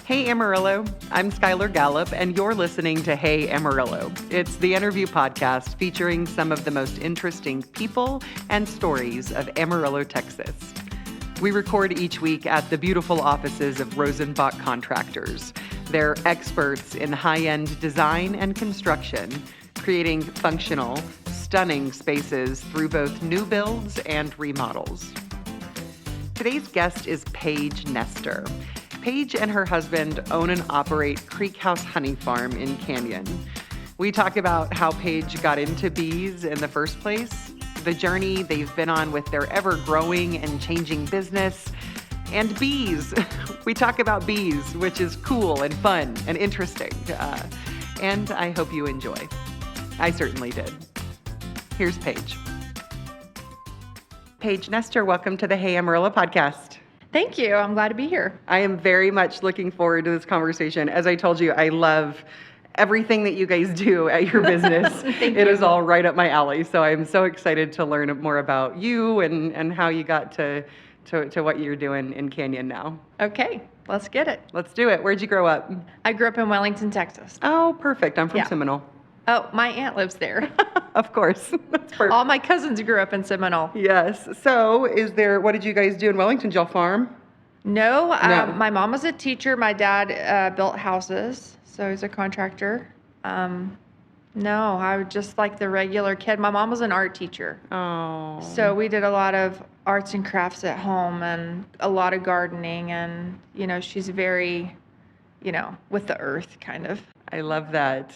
Hey Amarillo, I'm Skylar Gallup, and you're listening to Hey Amarillo. It's the interview podcast featuring some of the most interesting people and stories of Amarillo, Texas. We record each week at the beautiful offices of Rosenbach Contractors. They're experts in high-end design and construction, creating functional, stunning spaces through both new builds and remodels. Today's guest is Paige Nester. Paige and her husband own and operate Creek House Honey Farm in Canyon. We talk about how Paige got into bees in the first place, the journey they've been on with their ever-growing and changing business, and bees. We talk about bees, which is cool and fun and interesting, and I hope you enjoy. I certainly did. Here's Paige. Paige Nester, welcome to the Hey Amarillo podcast. Thank you. I'm glad to be here. I am very much looking forward to this conversation. As I told you, I love everything that you guys do at your business. It is all right up my alley. So I'm so excited to learn more about you and how you got to what you're doing in Canyon now. Okay, let's get it. Let's do it. Where'd you grow up? I grew up in Wellington, Texas. Oh, perfect. I'm from Seminole. Oh, my aunt lives there. Of course. That's perfect. All my cousins grew up in Seminole. Yes. So what did you guys do in Wellington? Did y'all farm? No. My mom was a teacher. My dad built houses, so he's a contractor. No, I was just like the regular kid. My mom was an art teacher. Oh. So we did a lot of arts and crafts at home and a lot of gardening. And, she's very, with the earth kind of. I love that.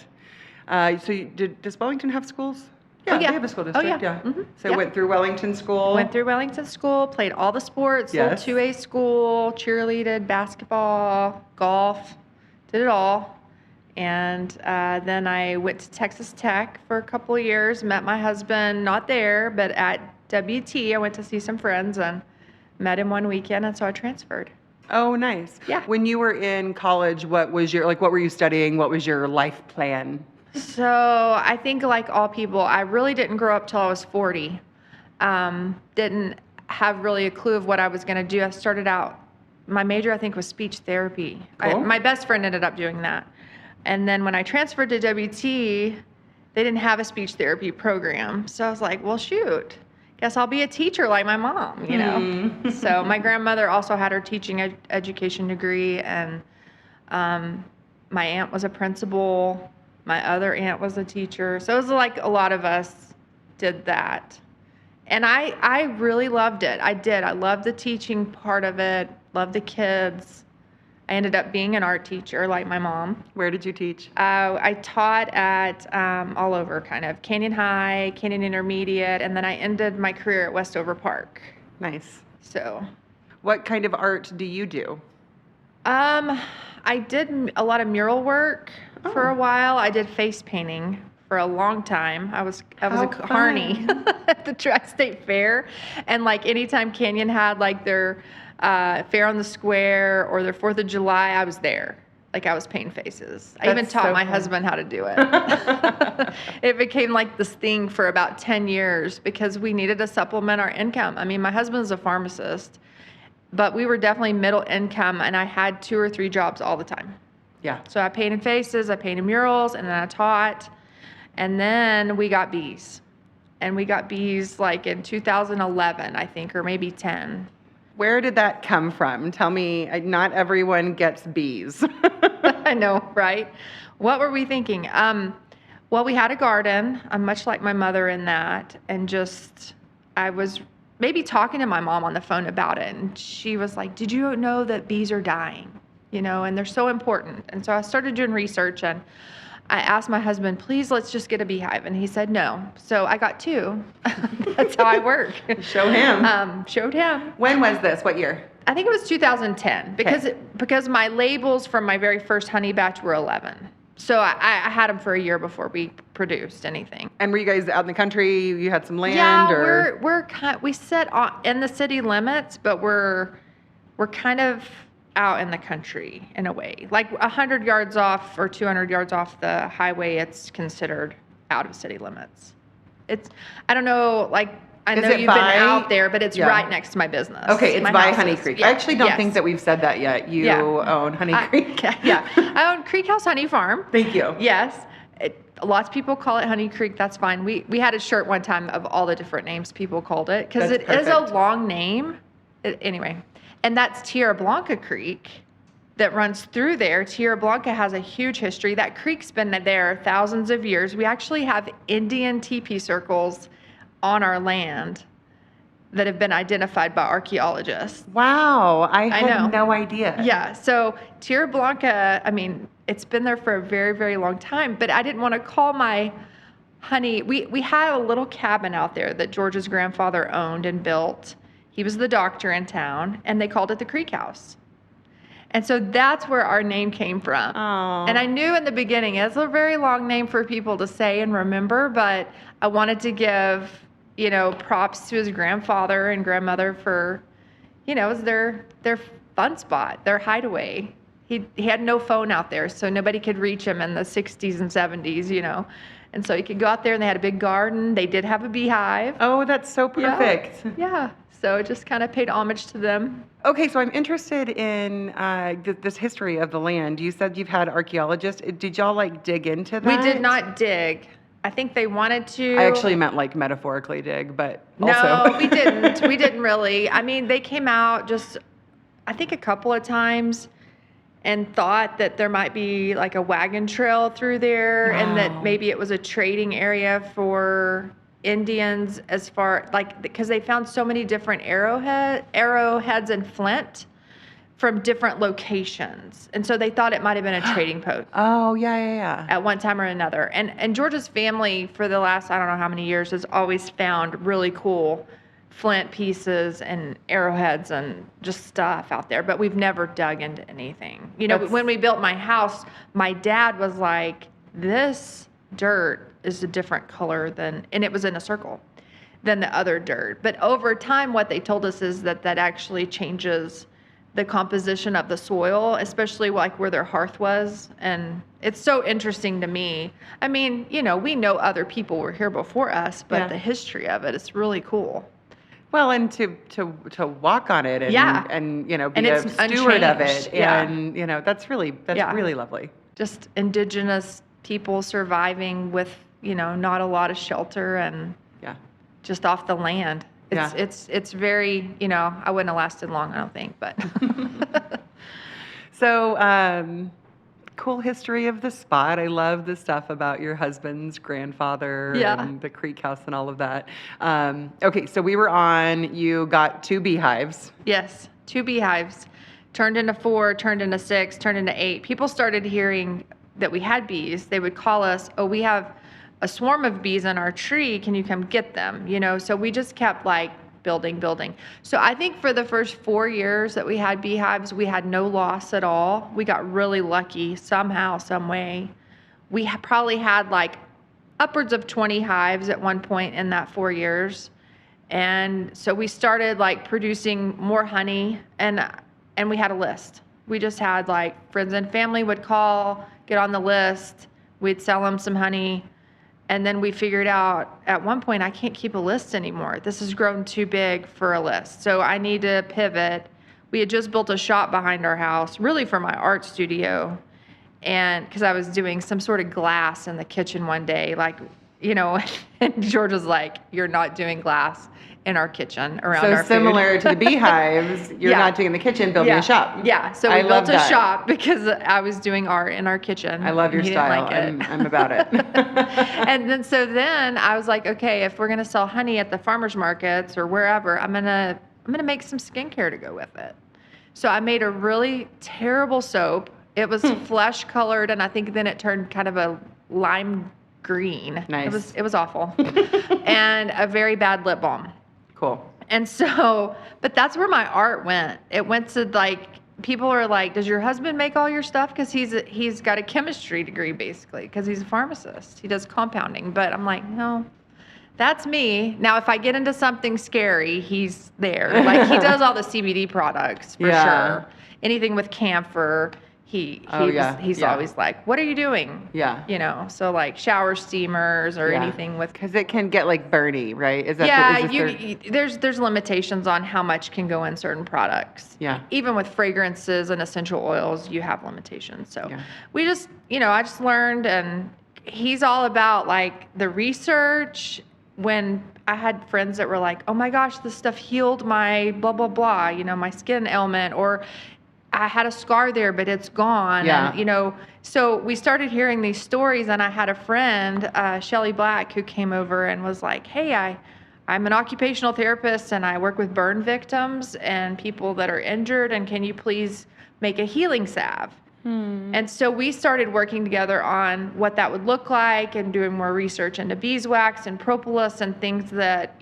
Does Wellington have schools? Yeah, they have a school district. Yeah. Mm-hmm. So went through Wellington school. Went through Wellington school, played all the sports, Yes. little 2A school, cheerleaded, basketball, golf, did it all. And then I went to Texas Tech for a couple of years, met my husband, not there, but at WT. I went to see some friends and met him one weekend, and so I transferred. Oh, nice. Yeah. When you were in college, what were you studying? What was your life plan? So I think like all people, I really didn't grow up till I was 40. Didn't have really a clue of what I was going to do. I started out, my major I think was speech therapy. Cool. My best friend ended up doing that. And then when I transferred to WT, they didn't have a speech therapy program. So I was like, well, shoot, guess I'll be a teacher like my mom, So my grandmother also had her teaching education degree, and my aunt was a principal. My other aunt was a teacher. So it was like a lot of us did that. And I really loved it. I did. I loved the teaching part of it, loved the kids. I ended up being an art teacher like my mom. Where did you teach? I taught at all over, kind of. Canyon High, Canyon Intermediate, and then I ended my career at Westover Park. Nice. So. What kind of art do you do? I did a lot of mural work for a while. I did face painting for a long time. I was a carny at the Tri-State Fair, and like anytime Canyon had like their Fair on the Square or their 4th of July, I was there. Like I was painting faces. I even taught my husband how to do it. It became like this thing for about 10 years because we needed to supplement our income. I mean, my husband's a pharmacist, but we were definitely middle income, and I had 2 or 3 jobs all the time. Yeah. So I painted faces, I painted murals, and then I taught. And then we got bees. And we got bees like in 2011, I think, or maybe 10. Where did that come from? Tell me, not everyone gets bees. I know, right? What were we thinking? Well, we had a garden. I'm much like my mother in that. And I was maybe talking to my mom on the phone about it. And she was like, did you know that bees are dying? And they're so important. And so I started doing research, and I asked my husband, please, let's just get a beehive. And he said no. So I got 2. That's how I work. Show him. Showed him. When was this? What year? I think it was 2010 because my labels from my very first honey batch were 11. So I had them for a year before we produced anything. And were you guys out in the country? You had some land? Yeah, we sit in the city limits, but we're kind of out in the country in a way. Like 100 yards off or 200 yards off the highway, it's considered out of city limits. I don't know, like I Is know it you've by- been out there, but it's Yeah. right next to my business. Okay, it's My by house Honey is. Creek. Yeah. I actually don't Yes. think that we've said that yet. You own Honey Creek. Yeah. I own Creek House Honey Farm. Thank you. Yes. Lots of people call it Honey Creek. That's fine. We had a shirt one time of all the different names people called it because That's it is a perfect. long name. Anyway, and that's Tierra Blanca Creek that runs through there. Tierra Blanca has a huge history. That creek's been there thousands of years. We actually have Indian teepee circles on our land that have been identified by archaeologists. Wow, I had know. no idea. Yeah, so Tierra Blanca, I mean, it's been there for a very, very long time, but I didn't want to call my honey. We had a little cabin out there that George's grandfather owned and built. He was the doctor in town, and they called it the Creek House. And so that's where our name came from. Aw. And I knew in the beginning, it's a very long name for people to say and remember, but I wanted to give, props to his grandfather and grandmother for, it was their fun spot, their hideaway. He had no phone out there, so nobody could reach him in the 60s and 70s, And so he could go out there, and they had a big garden. They did have a beehive. Oh, that's so perfect. Yeah. So it just kind of paid homage to them. Okay, so I'm interested in this history of the land. You said you've had archaeologists. Did y'all dig into that? We did not dig. I think they wanted to. I actually meant metaphorically dig, but No, also. we didn't. We didn't really. I mean, they came out just, I think a couple of times and thought that there might be a wagon trail through there and that Wow. maybe it was a trading area for Indians because they found so many different arrowheads and flint from different locations. And so they thought it might have been a trading post Oh, yeah. at one time or another. And George's family for the last, I don't know how many years, has always found really cool flint pieces and arrowheads and just stuff out there. But we've never dug into anything. When we built my house, my dad was like, this dirt is a different color and it was in a circle, than the other dirt. But over time, what they told us is that actually changes the composition of the soil, especially where their hearth was. And it's so interesting to me. I mean, we know other people were here before us, but the history of it is really cool. Well, and to walk on it and be And a it's steward of unchanged. it. Yeah. And that's really lovely. Just indigenous people surviving with, not a lot of shelter and just off the land. It's very, I wouldn't have lasted long, I don't think, but. So, cool history of the spot. I love the stuff about your husband's grandfather and the Creek House and all of that. Okay, so you got 2 beehives. Yes, 2 beehives. Turned into 4, turned into 6, turned into 8. People started hearing that we had bees. They would call us, oh, we have a swarm of bees on our tree. Can you come get them? So we just kept building. So I think for the first 4 years that we had beehives, we had no loss at all. We got really lucky somehow, some way. We probably had upwards of 20 hives at one point in that 4 years. And so we started producing more honey and we had a list. We just had friends and family would call, get on the list. We'd sell them some honey. And then we figured out at one point, I can't keep a list anymore. This has grown too big for a list. So I need to pivot. We had just built a shop behind our house, really for my art studio. And because I was doing some sort of glass in the kitchen one day, and George was like, you're not doing glass in our kitchen around our food. So similar to the beehives, you're not doing in the kitchen, building a shop. Yeah, so we built a shop because I was doing art in our kitchen. I love your style. I'm about it. And then I was like, okay, if we're gonna sell honey at the farmers markets or wherever, I'm gonna make some skincare to go with it. So I made a really terrible soap. It was flesh colored, and I think then it turned kind of a lime green. Nice. It was awful. And a very bad lip balm. Cool. And so, but that's where my art went. It went to people are like, does your husband make all your stuff? Because he's got a chemistry degree basically, because he's a pharmacist. He does compounding. But I'm like, no, that's me. Now, if I get into something scary, he's there. He does all the CBD products for sure. Anything with camphor, he's always like, what are you doing? Yeah. You know, so like shower steamers or anything with. Because it can get like burny, right? Is that there's limitations on how much can go in certain products. Yeah. Even with fragrances and essential oils, you have limitations. So we just, I just learned, and he's all about like the research. When I had friends that were like, oh my gosh, this stuff healed my blah, blah, blah, my skin ailment, or I had a scar there, but it's gone. Yeah. And, so we started hearing these stories, and I had a friend, Shelly Black, who came over and was like, hey, I'm an occupational therapist, and I work with burn victims and people that are injured, and can you please make a healing salve? And so we started working together on what that would look like, and doing more research into beeswax and propolis and things that,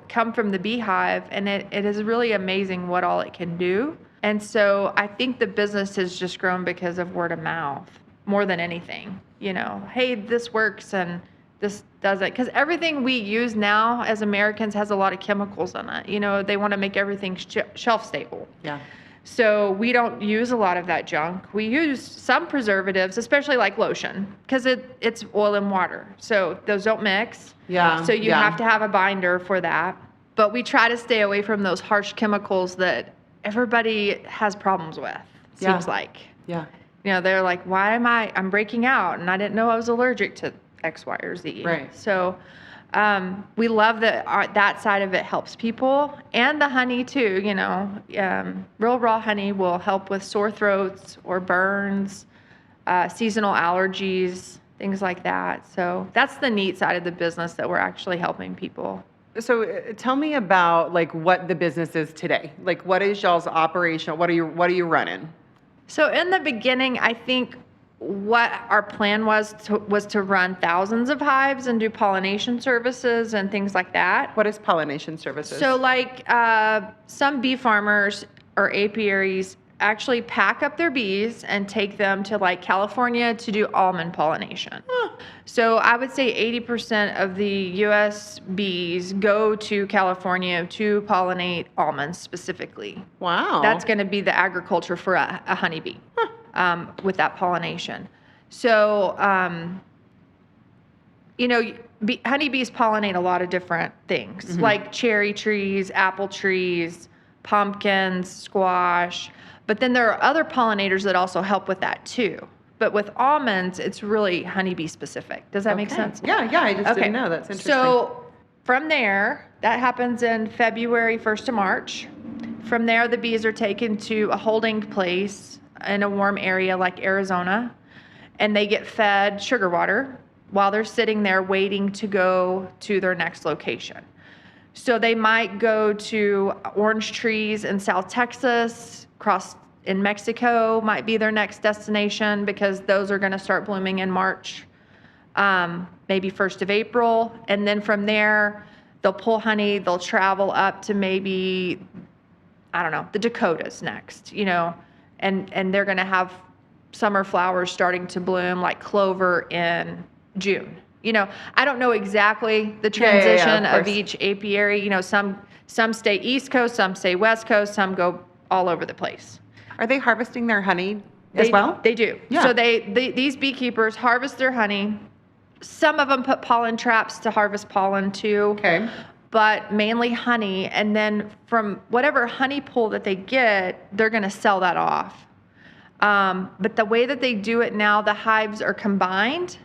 come from the beehive. And it is really amazing what all it can do. And so I think the business has just grown because of word of mouth more than anything. Hey, this works and this does it. Because everything we use now as Americans has a lot of chemicals in it. They want to make everything shelf stable. Yeah. So we don't use a lot of that junk. We use some preservatives, especially like lotion, because it's oil and water. So those don't mix. Yeah. So you have to have a binder for that. But we try to stay away from those harsh chemicals that everybody has problems with, seems like. Yeah. They're like, why I'm breaking out, and I didn't know I was allergic to X, Y, or Z. Right. So we love that side of it helps people, and the honey too. Real raw honey will help with sore throats or burns, seasonal allergies, things like that. So that's the neat side of the business that we're actually helping people. So tell me about like what the business is today. Like, what is y'all's operation? What are you running? So in the beginning, I think what our plan was to run thousands of hives and do pollination services and things like that. What is pollination services? So like some bee farmers or apiaries actually pack up their bees and take them to like California to do almond pollination. So I would say 80% of the U.S. bees go to California to pollinate almonds specifically. Wow. That's going to be the agriculture for a honeybee. With that pollination. So, honeybees pollinate a lot of different things, like cherry trees, apple trees, pumpkins, squash. But then there are other pollinators that also help with that too. But with almonds, it's really honeybee specific. Does that make sense? Yeah, I just didn't know. That's interesting. So from there, that happens in February 1st to March. From there, the bees are taken to a holding place in a warm area like Arizona, and they get fed sugar water while they're sitting there waiting to go to their next location. So they might go to orange trees in South Texas, cross in Mexico might be their next destination, because those are going to start blooming in March, maybe 1st of April. And then from there, they'll pull honey, they'll travel up to maybe, the Dakotas next, and they're going to have summer flowers starting to bloom like clover in June. I don't know exactly the transition of each apiary. Some stay East Coast, some stay West Coast, some go all over the place. Are they harvesting their honey as well? They do. Yeah. So these beekeepers harvest their honey. Some of them put pollen traps to harvest pollen too. Okay. But mainly honey, and then from whatever honey pool that they get, they're going to sell that off. But the way that they do it now, the hives are combined.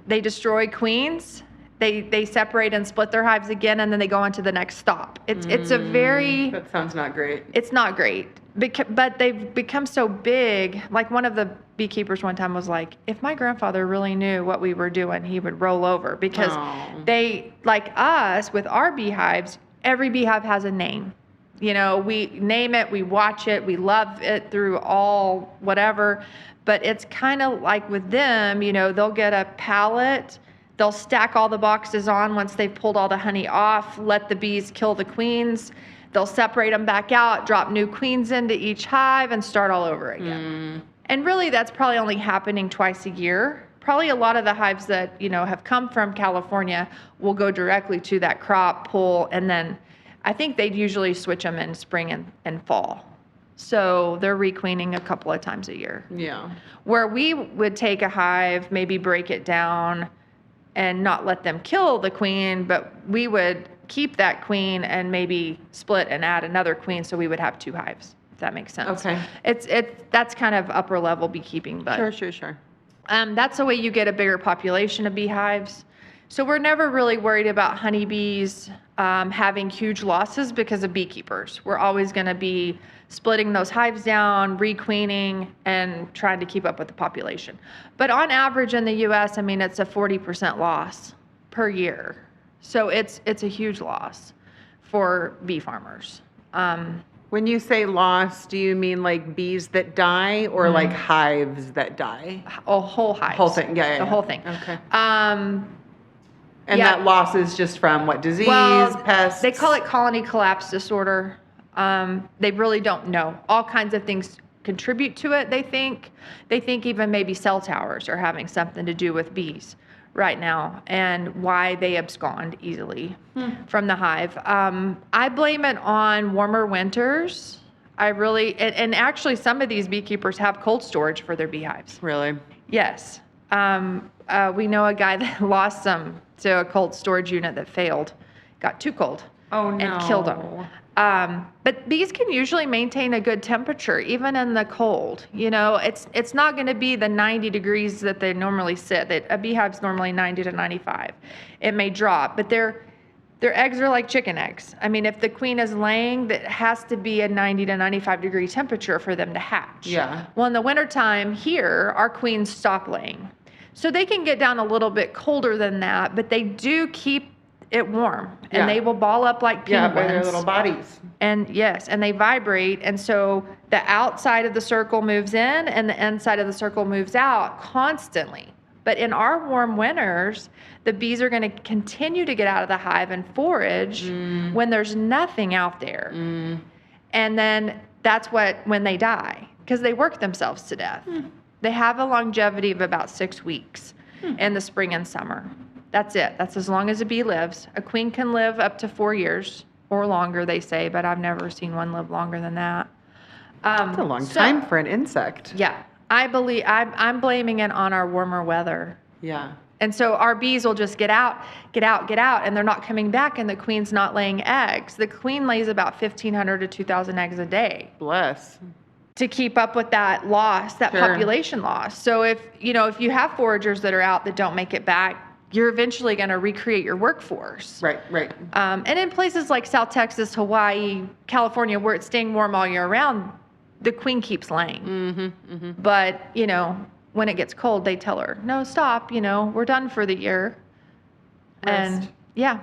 They destroy queens. They separate and split their hives again, and then they go on to the next stop. It's a very... That sounds not great. It's not great. But they've become so big. Like one of the beekeepers one time was like, if my grandfather really knew what we were doing, he would roll over, because they, like us with our beehives, every beehive has a name. We name it, we watch it, we love it through all whatever. But it's kind of like with them, they'll get a pallet, they'll stack all the boxes on once they've pulled all the honey off, let the bees kill the queens. They'll separate them back out, drop new queens into each hive, and start all over again. And really, that's probably only happening twice a year. Probably a lot of the hives that, have come from California will go directly to that crop, pull, and then I think they'd usually switch them in spring and fall. So they're requeening a couple of times a year. Yeah. Where we would take a hive, maybe break it down and not let them kill the queen, but we would keep that queen and maybe split and add another queen, so we would have 2 hives, if that makes sense. Okay. That's kind of upper level beekeeping, but Sure. that's the way you get a bigger population of beehives. So we're never really worried about honeybees having huge losses because of beekeepers. We're always going to be splitting those hives down, requeening, and trying to keep up with the population. But on average in the U.S., I mean, it's a 40% loss per year. So it's a huge loss for bee farmers. When you say loss, do you mean like bees that die or like hives that die? A whole hive. Whole thing, yeah. The whole thing. Okay. And that loss is just from what, disease, pests? They call it colony collapse disorder. They really don't know. All kinds of things contribute to it, they think. They think even maybe cell towers are having something to do with bees right now and why they abscond easily from the hive. I blame it on warmer winters. And actually some of these beekeepers have cold storage for their beehives. Really? Yes. We know a guy that lost them to a cold storage unit that failed, got too cold, and killed them. But bees can usually maintain a good temperature even in the cold. You know, it's not going to be the 90 degrees that they normally sit. A beehive's normally 90 to 95. It may drop, but their eggs are like chicken eggs. I mean, if the queen is laying, that has to be a 90 to 95 degree temperature for them to hatch. Yeah. Well, in the wintertime here, our queens stop laying. So they can get down a little bit colder than that, but they do keep it warm, and they will ball up like penguins. Yeah, by their little bodies. And yes, and they vibrate, and so the outside of the circle moves in, and the inside of the circle moves out constantly. But in our warm winters, the bees are going to continue to get out of the hive and forage when there's nothing out there. And then that's when they die, because they work themselves to death. They have a longevity of about 6 weeks in the spring and summer. That's it. That's as long as a bee lives. A queen can live up to 4 years or longer, they say, but I've never seen one live longer than that. That's a long time for an insect. Yeah. I'm blaming it on our warmer weather. Yeah. And so our bees will just get out, and they're not coming back, and the queen's not laying eggs. The queen lays about 1,500 to 2,000 eggs a day. Bless. To keep up with that loss, that population loss. So if you have foragers that are out that don't make it back, you're eventually going to recreate your workforce. Right. And in places like South Texas, Hawaii, California, where it's staying warm all year round, the queen keeps laying. But, when it gets cold, they tell her, no, stop, we're done for the year. Rest. And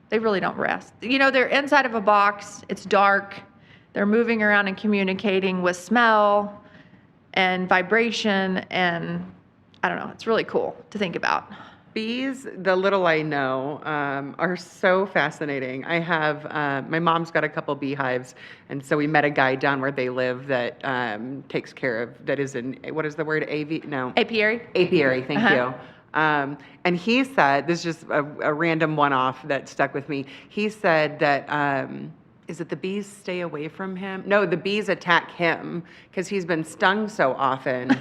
they really don't rest. They're inside of a box. It's dark. They're moving around and communicating with smell and vibration. And I don't know, it's really cool to think about. Bees, the little I know, are so fascinating. I have, my mom's got a couple beehives, and so we met a guy down where they live that takes care of, that is in, what is the word, Apiary? Apiary, thank you. And he said, this is just a random one-off that stuck with me. He said that, is it the bees stay away from him? No, the bees attack him because he's been stung so often.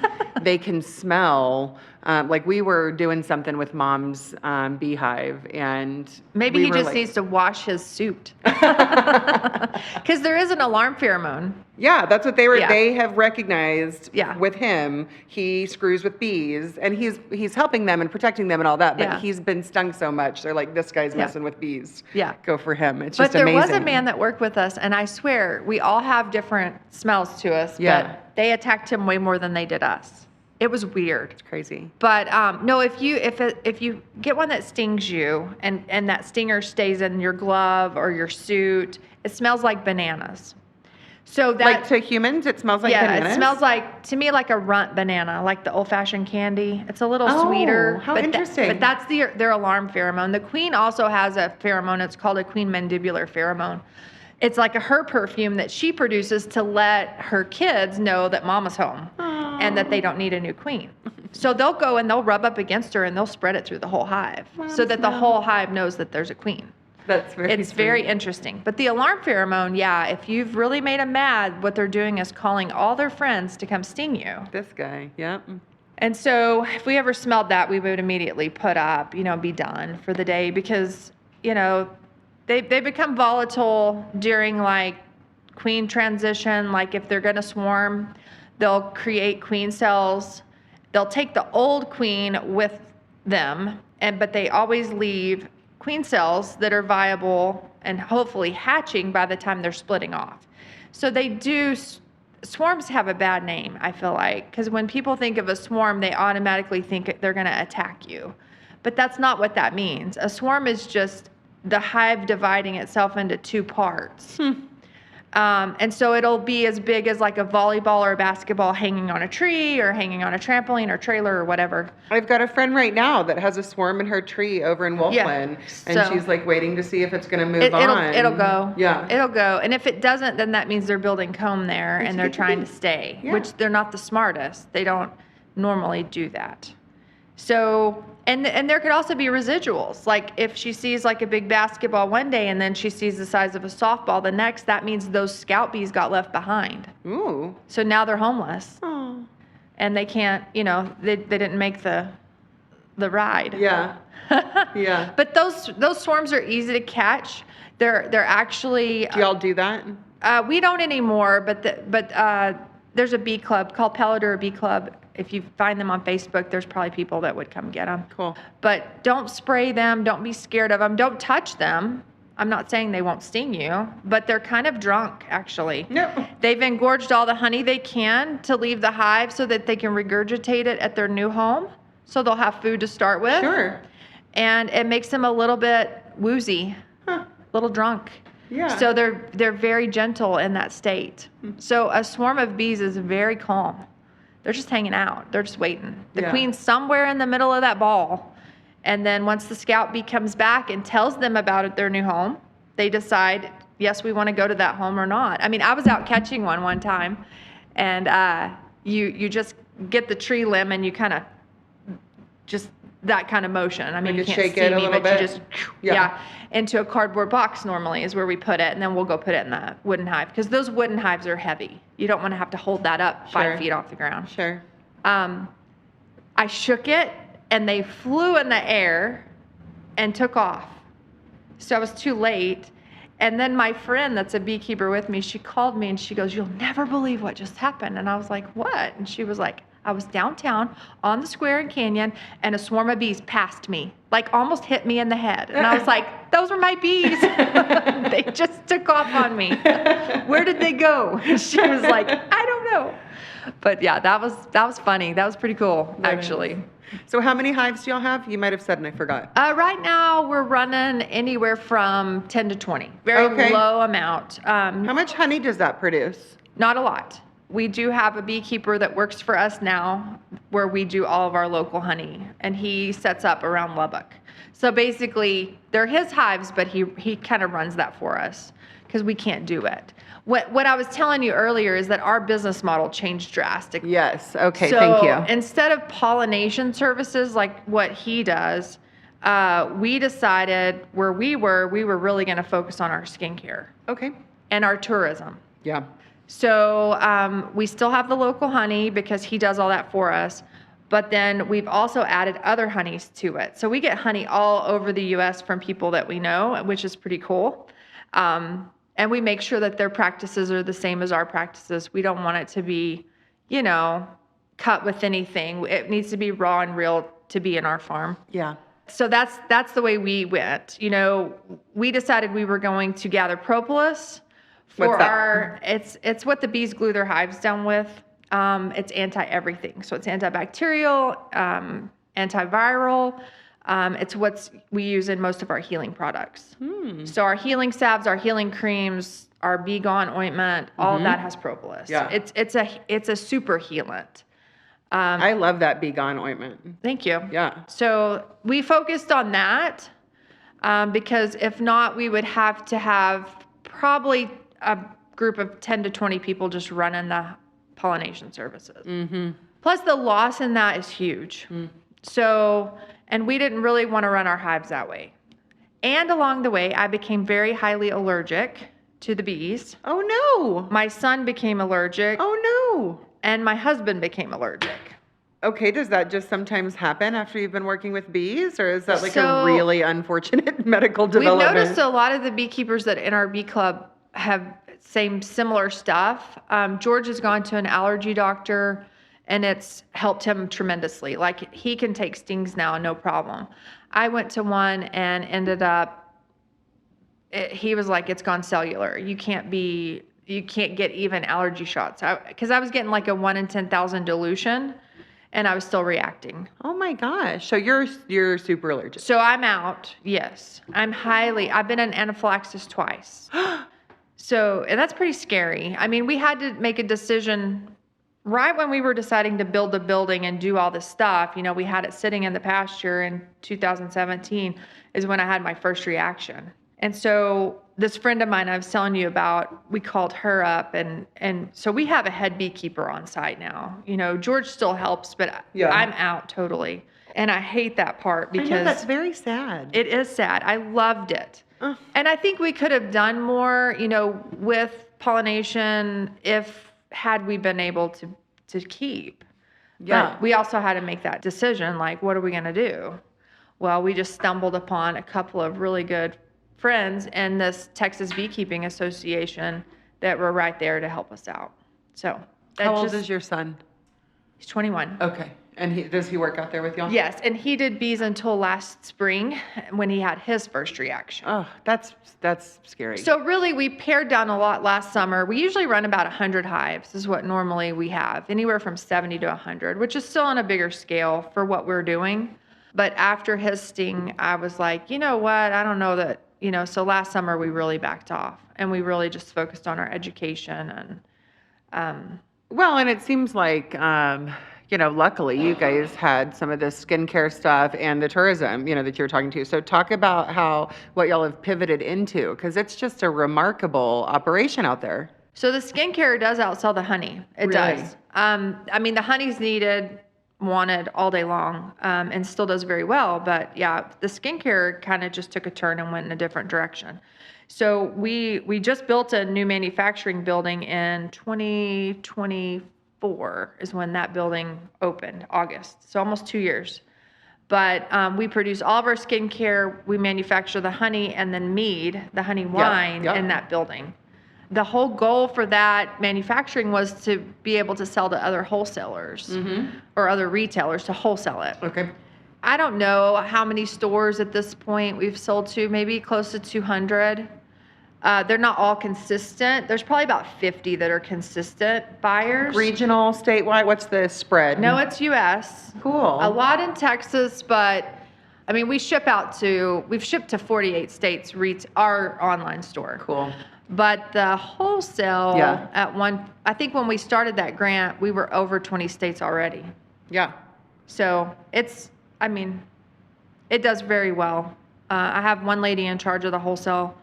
They can smell. Like we were doing something with Mom's beehive, and maybe he just needs to wash his suit because there is an alarm pheromone. Yeah, that's what they were. Yeah. They have recognized. Yeah. With him, he screws with bees, and he's helping them and protecting them and all that. But he's been stung so much, they're like, this guy's messing with bees. Yeah, go for him. It's just amazing. But there was a man that worked with us, and I swear we all have different smells to us. Yeah. But they attacked him way more than they did us. It was weird. It's crazy. But no, if you get one that stings you and that stinger stays in your glove or your suit, it smells like bananas. So that, like to humans, it smells like bananas? Yeah, it smells like, to me, like a runt banana, like the old-fashioned candy. It's a little sweeter. How interesting. But that's their alarm pheromone. The queen also has a pheromone. It's called a queen mandibular pheromone. It's like her perfume that she produces to let her kids know that mama's home and that they don't need a new queen. So they'll go and they'll rub up against her and they'll spread it through the whole hive so that the whole hive knows that there's a queen. That's very It's very interesting. But the alarm pheromone, yeah, if you've really made them mad, what they're doing is calling all their friends to come sting you. This guy, yep. And so if we ever smelled that, we would immediately put up, be done for the day because, they become volatile during like queen transition. Like if they're going to swarm, they'll create queen cells. They'll take the old queen with them, but they always leave queen cells that are viable and hopefully hatching by the time they're splitting off. So they do. Swarms have a bad name, I feel like, because when people think of a swarm, they automatically think they're going to attack you. But that's not what that means. A swarm is just the hive dividing itself into two parts. And so it'll be as big as like a volleyball or a basketball hanging on a tree or hanging on a trampoline or trailer or whatever. I've got a friend right now that has a swarm in her tree over in Wolfland, and she's like waiting to see if it's going to move on. It'll go. Yeah. It'll go. And if it doesn't, then that means they're building comb there and they're trying to stay, which they're not the smartest. They don't normally do that. So, and there could also be residuals. Like if she sees like a big basketball one day and then she sees the size of a softball the next, that means those scout bees got left behind. Ooh. So now they're homeless. Oh. And they can't, they didn't make the ride. Yeah. Yeah. But those swarms are easy to catch. They're actually. Do y'all do that? We don't anymore, but there's a bee club called Palladura Bee Club. If you find them on Facebook, there's probably people that would come get them. Cool. But don't spray them. Don't be scared of them. Don't touch them. I'm not saying they won't sting you, but they're kind of drunk, actually. No. They've engorged all the honey they can to leave the hive so that they can regurgitate it at their new home. So they'll have food to start with. Sure. And it makes them a little bit woozy, a little drunk. Yeah. So they're very gentle in that state. So a swarm of bees is very calm. They're just hanging out. They're just waiting. The queen's somewhere in the middle of that ball. And then once the scout bee comes back and tells them about their new home, they decide, yes, we want to go to that home or not. I mean, I was out catching one time, and you just get the tree limb and you kind of just that kind of motion. I mean, you can't shake see it a me, little but bit. you just, into a cardboard box normally is where we put it, and then we'll go put it in the wooden hive because those wooden hives are heavy. You don't want to have to hold that up 5 feet off the ground. Sure. I shook it, and they flew in the air and took off. So I was too late. And then my friend that's a beekeeper with me, she called me and she goes, "You'll never believe what just happened." And I was like, "What?" And she was like, "I was downtown on the square in Canyon and a swarm of bees passed me, like almost hit me in the head." And I was like, "Those were my bees." They just took off on me. "Where did they go?" And she was like, "I don't know." But yeah, that was funny. That was pretty cool, actually. So how many hives do y'all have? You might have said and I forgot. Right now we're running anywhere from 10 to 20. Very low amount. How much honey does that produce? Not a lot. We do have a beekeeper that works for us now where we do all of our local honey, and he sets up around Lubbock. So basically they're his hives, but he kind of runs that for us because we can't do it. What I was telling you earlier is that our business model changed drastically. Yes. Okay. Thank you. Instead of pollination services like what he does, we decided where we were really going to focus on our skincare. Okay. And our tourism. Yeah. So we still have the local honey because he does all that for us. But then we've also added other honeys to it. So we get honey all over the U.S. from people that we know, which is pretty cool. And we make sure that their practices are the same as our practices. We don't want it to be, cut with anything. It needs to be raw and real to be in our farm. Yeah. So that's the way we went. We decided we were going to gather propolis for What's that? It's what the bees glue their hives down with. It's anti-everything. So it's antibacterial, antiviral. It's what we use in most of our healing products. So our healing salves, our healing creams, our Bee Gone ointment, all of that has propolis. Yeah. It's a super healant. I love that Bee Gone ointment. Thank you. Yeah. So we focused on that because if not, we would have to have probably a group of 10 to 20 people just running the pollination services. Plus the loss in that is huge. So, and we didn't really want to run our hives that way. And along the way, I became very highly allergic to the bees. Oh, no. My son became allergic. Oh, no. And my husband became allergic. Okay, does that just sometimes happen after you've been working with bees, or is that like a really unfortunate medical development? We've noticed a lot of the beekeepers that in our bee club have similar stuff. George has gone to an allergy doctor, and it's helped him tremendously. Like, he can take stings now, no problem. I went to one and ended up, he was like, it's gone cellular. You can't get even allergy shots. Because I was getting like a 1 in 10,000 dilution, and I was still reacting. Oh my gosh. So you're super allergic. So I'm out. Yes. I've been in anaphylaxis twice. So, and that's pretty scary. I mean, we had to make a decision right when we were deciding to build the building and do all this stuff. You know, we had it sitting in the pasture in 2017 is when I had my first reaction. And so this friend of mine I was telling you about, we called her up, and so we have a head beekeeper on site now. You know, George still helps, but I'm out totally. And I hate that part because I know, that's very sad. It is sad. I loved it. And I think we could have done more, you know, with pollination had we been able to keep. Yeah. But we also had to make that decision, like, what are we going to do? Well, we just stumbled upon a couple of really good friends in this Texas Beekeeping Association that were right there to help us out. So how old is your son? He's 21. Okay. And does he work out there with y'all? Yes, and he did bees until last spring when he had his first reaction. Oh, that's scary. So really, we pared down a lot last summer. We usually run about 100 hives is what normally we have, anywhere from 70 to 100, which is still on a bigger scale for what we're doing. But after his sting, I was like, you know what? I don't know that, you know, so last summer we really backed off and we really just focused on our education and. Well, and it seems like, you know, luckily you guys had some of the skincare stuff and the tourism, you know, that you're talking to. So talk about what y'all have pivoted into, because it's just a remarkable operation out there. So the skincare does outsell the honey. It Really? does. I mean, the honey's wanted all day long, and still does very well. But yeah, the skincare kind of just took a turn and went in a different direction. So we just built a new manufacturing building in 2024 is when that building opened, August. So almost 2 years. But we produce all of our skincare. We manufacture the honey and then mead, the honey wine, in that building. The whole goal for that manufacturing was to be able to sell to other wholesalers or other retailers to wholesale it. Okay. I don't know how many stores at this point we've sold to, maybe close to 200. They're not all consistent. There's probably about 50 that are consistent buyers. Regional, statewide, what's the spread? No, it's U.S. Cool. A lot in Texas, but I mean, we've shipped to 48 states, our online store. Cool. But the wholesale I think when we started that grant, we were over 20 states already. Yeah. So it does very well. I have one lady in charge of the wholesale,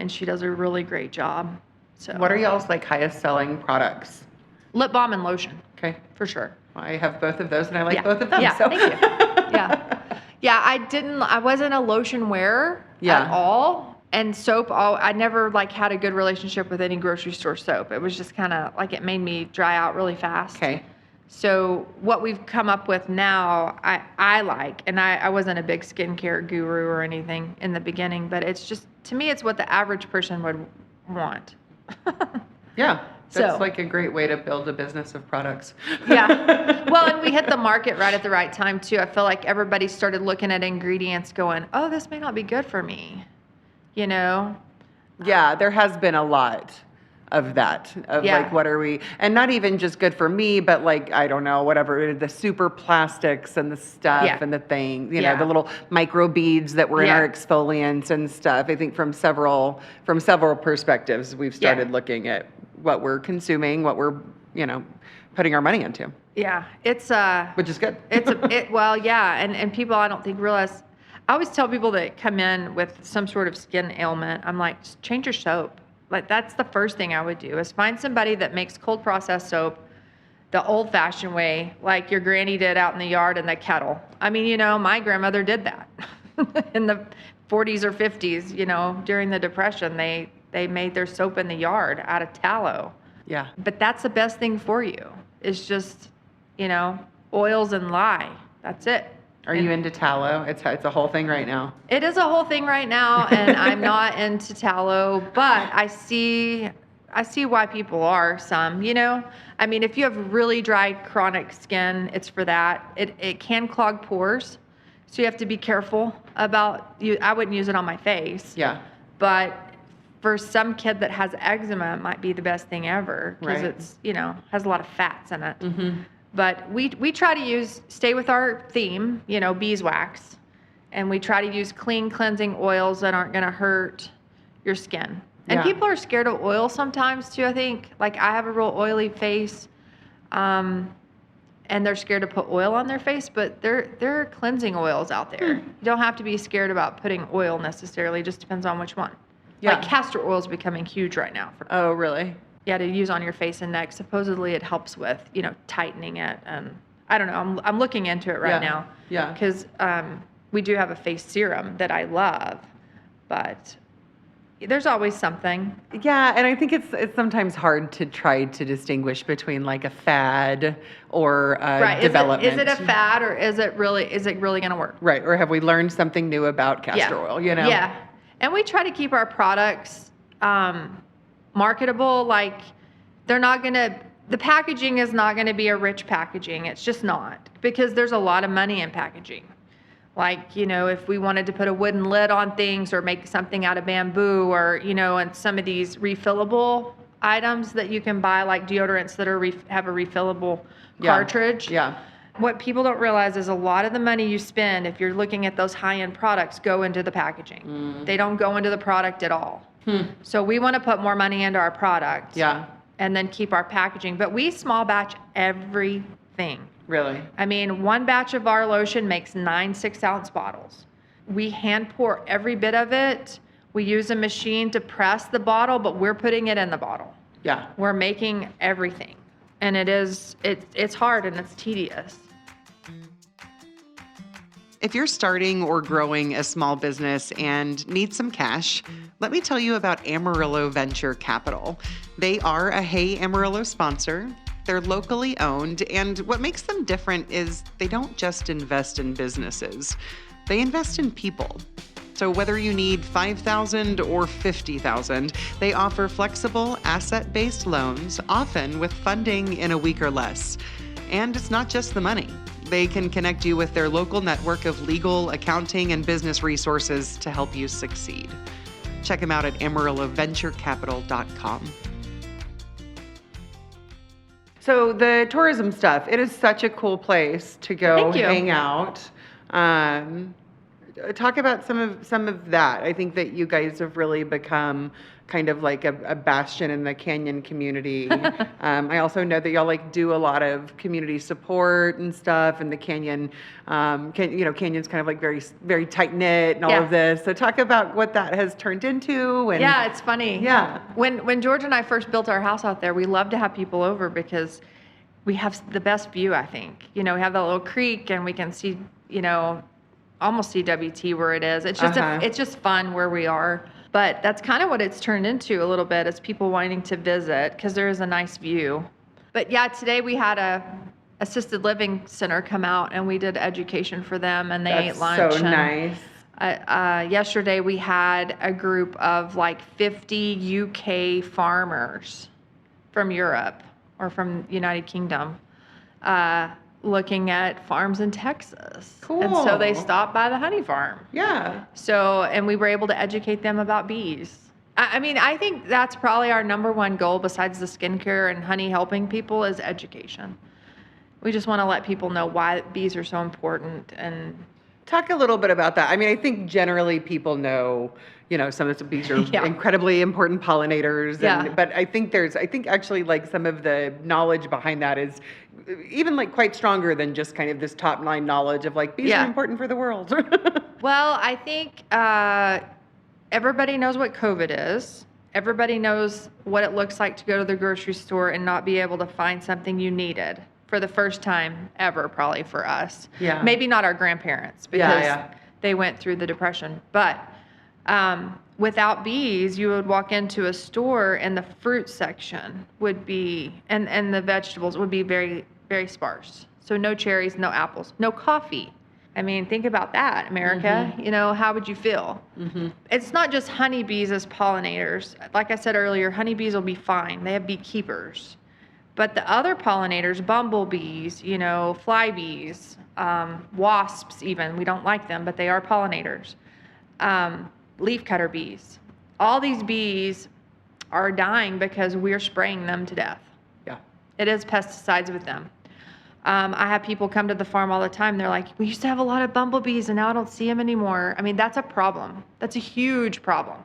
and she does a really great job. So what are y'all's like highest selling products? Lip balm and lotion. Okay. For sure. I have both of those and I like both of them. Yeah, so. thank you. Yeah, I wasn't a lotion wearer at all. And soap, I never had a good relationship with any grocery store soap. It was just kind of like it made me dry out really fast. Okay. So what we've come up with now, I like, and I wasn't a big skincare guru or anything in the beginning, but it's just, to me, it's what the average person would want. Yeah. That's like a great way to build a business of products. Yeah. Well, and we hit the market right at the right time too. I feel like everybody started looking at ingredients going, oh, this may not be good for me. You know? Yeah, there has been a lot of that, like, what are we, and not even just good for me, but like, I don't know, whatever, the super plastics and the stuff and the thing, you know, the little micro beads that were in our exfoliants and stuff. I think from several perspectives, we've started looking at what we're consuming, what we're, putting our money into. Yeah, it's which is good. And people I don't think realize. I always tell people that come in with some sort of skin ailment, I'm like, just change your soap. Like, that's the first thing I would do, is find somebody that makes cold processed soap the old fashioned way, like your granny did out in the yard in the kettle. I mean, my grandmother did that in the 40s or 50s, during the Depression, they made their soap in the yard out of tallow. Yeah. But that's the best thing for you. It's just, oils and lye. That's it. Are you into tallow? It's a whole thing right now. It is a whole thing right now, and I'm not into tallow, but I see why people are some, I mean, if you have really dry chronic skin, it's for that. It can clog pores, so you have to be careful about I wouldn't use it on my face. Yeah. But for some kid that has eczema, it might be the best thing ever because it's, has a lot of fats in it. Mm-hmm. But we try to stay with our theme, beeswax, and we try to use clean cleansing oils that aren't going to hurt your skin. And people are scared of oil sometimes too, I think. Like I have a real oily face, and they're scared to put oil on their face, but there are cleansing oils out there. You don't have to be scared about putting oil necessarily, it just depends on which one. Yeah. Like castor oil is becoming huge right now. Oh, really? Yeah, to use on your face and neck. Supposedly it helps with, tightening it. And I don't know, I'm looking into it right now. Yeah. Because we do have a face serum that I love, but there's always something. Yeah, and I think it's sometimes hard to try to distinguish between like a fad or development. Is it a fad or is it really going to work? Right, or have we learned something new about castor oil, Yeah, and we try to keep our products marketable. Like the packaging is not going to be a rich packaging. It's just not, because there's a lot of money in packaging. Like, if we wanted to put a wooden lid on things or make something out of bamboo or, and some of these refillable items that you can buy, like deodorants that have a refillable cartridge. Yeah. What people don't realize is a lot of the money you spend, if you're looking at those high-end products, go into the packaging. They don't go into the product at all. So we want to put more money into our product. Yeah. And then keep our packaging. But we small batch everything. Really? I mean, one batch of our lotion makes 9 6-ounce bottles. We hand pour every bit of it. We use a machine to press the bottle, but we're putting it in the bottle. Yeah. We're making everything. And it's hard and it's tedious. If you're starting or growing a small business and need some cash, let me tell you about Amarillo Venture Capital. They are a Hey Amarillo sponsor. They're locally owned, and what makes them different is they don't just invest in businesses. They invest in people. So whether you need $5,000 or $50,000, they offer flexible, asset-based loans, often with funding in a week or less. And it's not just the money. They can connect you with their local network of legal, accounting, and business resources to help you succeed. Check them out at amarilloventurecapital.com. So the tourism stuff, it is such a cool place to go hang out. Talk about some of that. I think that you guys have really become kind of like a bastion in the Canyon community. I also know that y'all do a lot of community support and stuff, and the Canyon, Canyon's kind of very, very tight knit and all of this. So talk about what that has turned into. And yeah, it's funny. Yeah. When George and I first built our house out there, we loved to have people over because we have the best view, I think. We have that little creek and we can see, almost see WT where it is. It's just it's just fun where we are. But that's kind of what it's turned into a little bit, is people wanting to visit because there is a nice view. But yeah, today we had a assisted living center come out and we did education for them and they ate lunch. That's so nice. Yesterday we had a group of 50 UK farmers from Europe or from United Kingdom looking at farms in Texas. Cool. And so they stopped by the honey farm. Yeah. So, and we were able to educate them about bees. I mean, I think that's probably our number one goal besides the skincare and honey helping people is education. We just want to let people know why bees are so important. And talk a little bit about that. I mean, I think generally people know, some of the bees are incredibly important pollinators. But I think actually some of the knowledge behind that is even quite stronger than just kind of this top line knowledge of bees are important for the world. Well, I think everybody knows what COVID is. Everybody knows what it looks like to go to the grocery store and not be able to find something you needed for the first time ever, probably for us. Yeah. Maybe not our grandparents because they went through the Depression. But Without bees, you would walk into a store and the fruit section would be, and the vegetables would be very, very sparse. So no cherries, no apples, no coffee. I mean, think about that, America. Mm-hmm. You know, how would you feel? Mm-hmm. It's not just honeybees as pollinators. Like I said earlier, honeybees will be fine. They have beekeepers. But the other pollinators, bumblebees, you know, flybees, wasps even, we don't like them, but they are pollinators. Leafcutter bees. All these bees are dying because we're spraying them to death. Yeah. It is pesticides with them. I have people come to the farm all the time. They're like, we used to have a lot of bumblebees and now I don't see them anymore. I mean, that's a problem. That's a huge problem.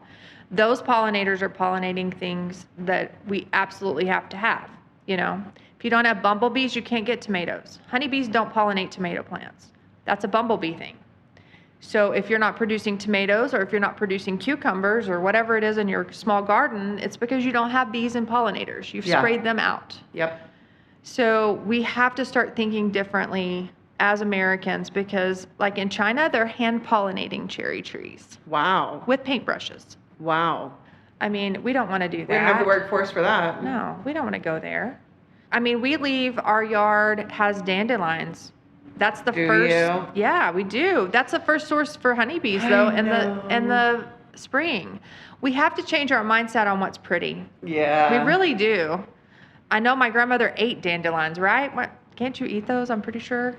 Those pollinators are pollinating things that we absolutely have to have, you know. If you don't have bumblebees, you can't get tomatoes. Honeybees don't pollinate tomato plants. That's a bumblebee thing. So if you're not producing tomatoes or if you're not producing cucumbers or whatever it is in your small garden, it's because you don't have bees and pollinators. You've sprayed them out. Yep. So we have to start thinking differently as Americans because, like in China, they're hand pollinating cherry trees. Wow. With paintbrushes. Wow. I mean, we don't want to do that. We don't have the workforce for that. No, we don't want to go there. I mean, we leave our yard has dandelions. That's the first. You? Yeah, we do. That's the first source for honeybees, though, in the spring. We have to change our mindset on what's pretty. Yeah. We really do. I know my grandmother ate dandelions, right? What, can't you eat those? I'm pretty sure.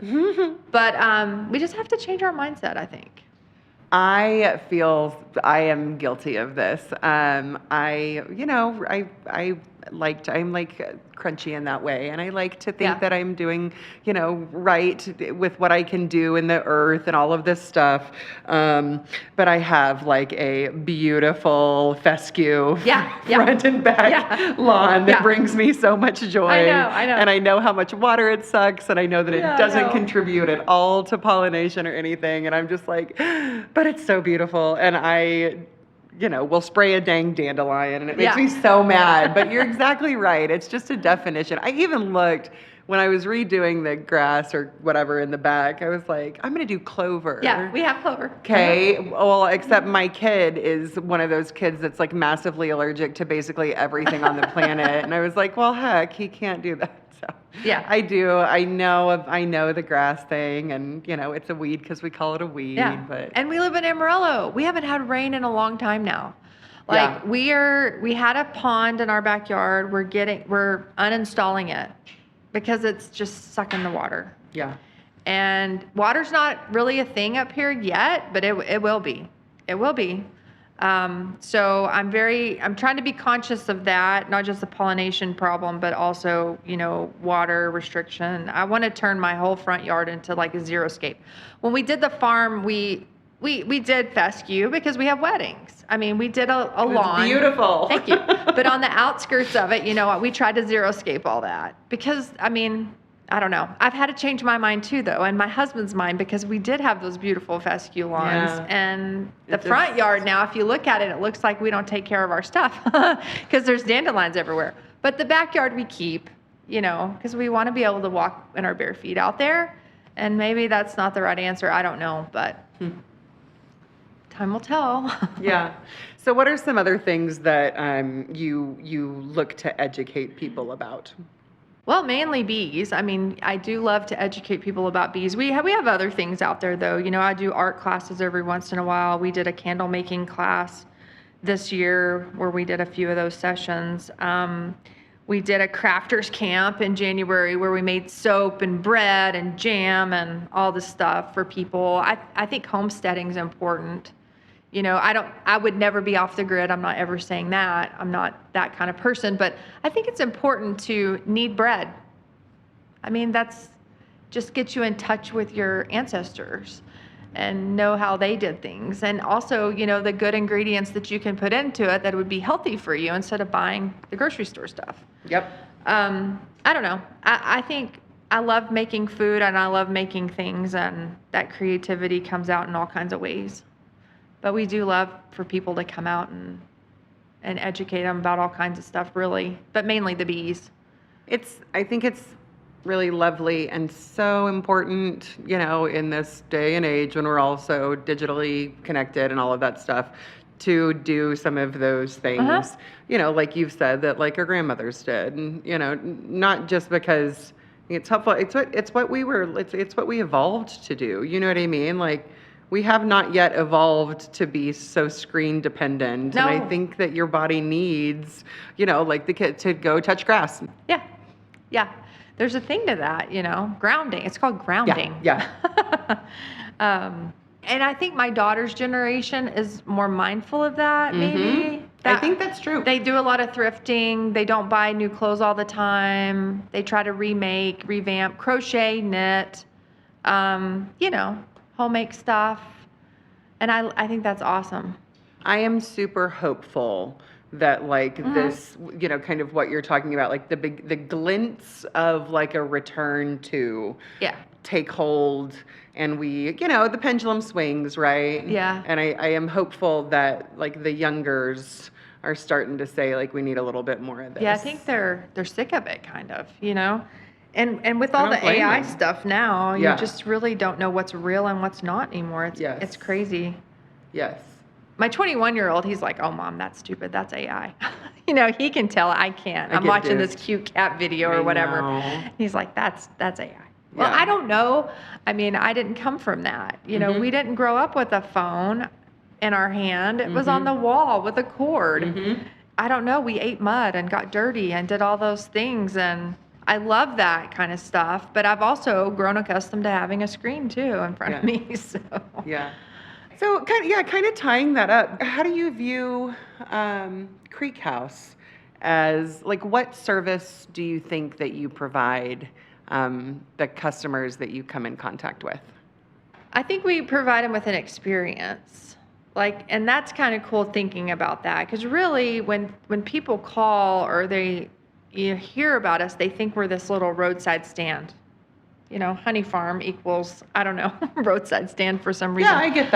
But we just have to change our mindset, I think. I feel I am guilty of this. I'm like crunchy in that way. And I like to think that I'm doing, you know, right with what I can do in the earth and all of this stuff. But I have like a beautiful fescue front and back lawn that brings me so much joy. I know. And I know how much water it sucks. And I know that it doesn't contribute at all to pollination or anything. And I'm just like, but it's so beautiful. And we'll spray a dang dandelion and it makes me so mad. But you're exactly right. It's just a definition. I even looked when I was redoing the grass or whatever in the back. I was like, I'm going to do clover. Yeah, we have clover. Okay. Well, except my kid is one of those kids that's like massively allergic to basically everything on the planet. And I was like, well, heck, he can't do that. So yeah, I do. I know the grass thing, and it's a weed because we call it a weed. Yeah. And we live in Amarillo. We haven't had rain in a long time now. Like we had a pond in our backyard. We're uninstalling it because it's just sucking the water. Yeah. And water's not really a thing up here yet, but it will be. It will be. So I'm trying to be conscious of that, not just the pollination problem, but also, water restriction. I want to turn my whole front yard into like a xeriscape. When we did the farm, we did fescue because we have weddings. I mean, we did a lawn. Beautiful. Thank you. But on the outskirts of it, we tried to xeriscape all that because, I don't know. I've had to change my mind too, though, and my husband's mind, because we did have those beautiful fescue lawns. Yeah. And the front yard now, if you look at it, it looks like we don't take care of our stuff because there's dandelions everywhere. But the backyard we keep, because we want to be able to walk in our bare feet out there. And maybe that's not the right answer. I don't know, but time will tell. Yeah. So what are some other things that you look to educate people about? Well, mainly bees. I do love to educate people about bees. We have other things out there, though. I do art classes every once in a while. We did a candle making class this year where we did a few of those sessions. We did a crafters camp in January where we made soap and bread and jam and all this stuff for people. I think homesteading is important. I would never be off the grid. I'm not ever saying that. I'm not that kind of person, but I think it's important to knead bread. That's just gets you in touch with your ancestors and know how they did things. And also, the good ingredients that you can put into it that would be healthy for you instead of buying the grocery store stuff. Yep. I don't know. I think I love making food and I love making things, and that creativity comes out in all kinds of ways. But we do love for people to come out and educate them about all kinds of stuff, really, but mainly the bees. I think it's really lovely and so important, in this day and age when we're all so digitally connected and all of that stuff, to do some of those things, like you've said, that like our grandmothers did, and not just because it's helpful. It's what we evolved to do. You know what I mean? Like, we have not yet evolved to be so screen dependent. No. And I think that your body needs, like the kid to go touch grass. Yeah. Yeah. There's a thing to that, grounding. It's called grounding. Yeah. And I think my daughter's generation is more mindful of that, maybe. I think that's true. They do a lot of thrifting. They don't buy new clothes all the time. They try to remake, revamp, crochet, knit, homemade stuff. And I think that's awesome. I am super hopeful that like this, kind of what you're talking about, like the glints of like a return to take hold, and we, the pendulum swings, right? Yeah. And I am hopeful that like the youngers are starting to say like we need a little bit more of this. Yeah, I think they're sick of it, kind of, And with all the AI stuff now, you just really don't know what's real and what's not anymore. It's crazy. Yes. My 21-year-old, he's like, "Oh, Mom, that's stupid. That's AI." He can tell. I can't. I'm watching this cute cat video or whatever. He's like, "That's AI." Well, I don't know. I mean, I didn't come from that. We didn't grow up with a phone in our hand. It was on the wall with a cord. I don't know. We ate mud and got dirty and did all those things, and I love that kind of stuff. But I've also grown accustomed to having a screen too in front of me. So So kind of tying that up, how do you view Creek House as, like, what service do you think that you provide the customers that you come in contact with? I think we provide them with an experience, and that's kind of cool thinking about that, because really when people call or you hear about us, they think we're this little roadside stand. Honey farm equals, I don't know, roadside stand for some reason. Yeah, I get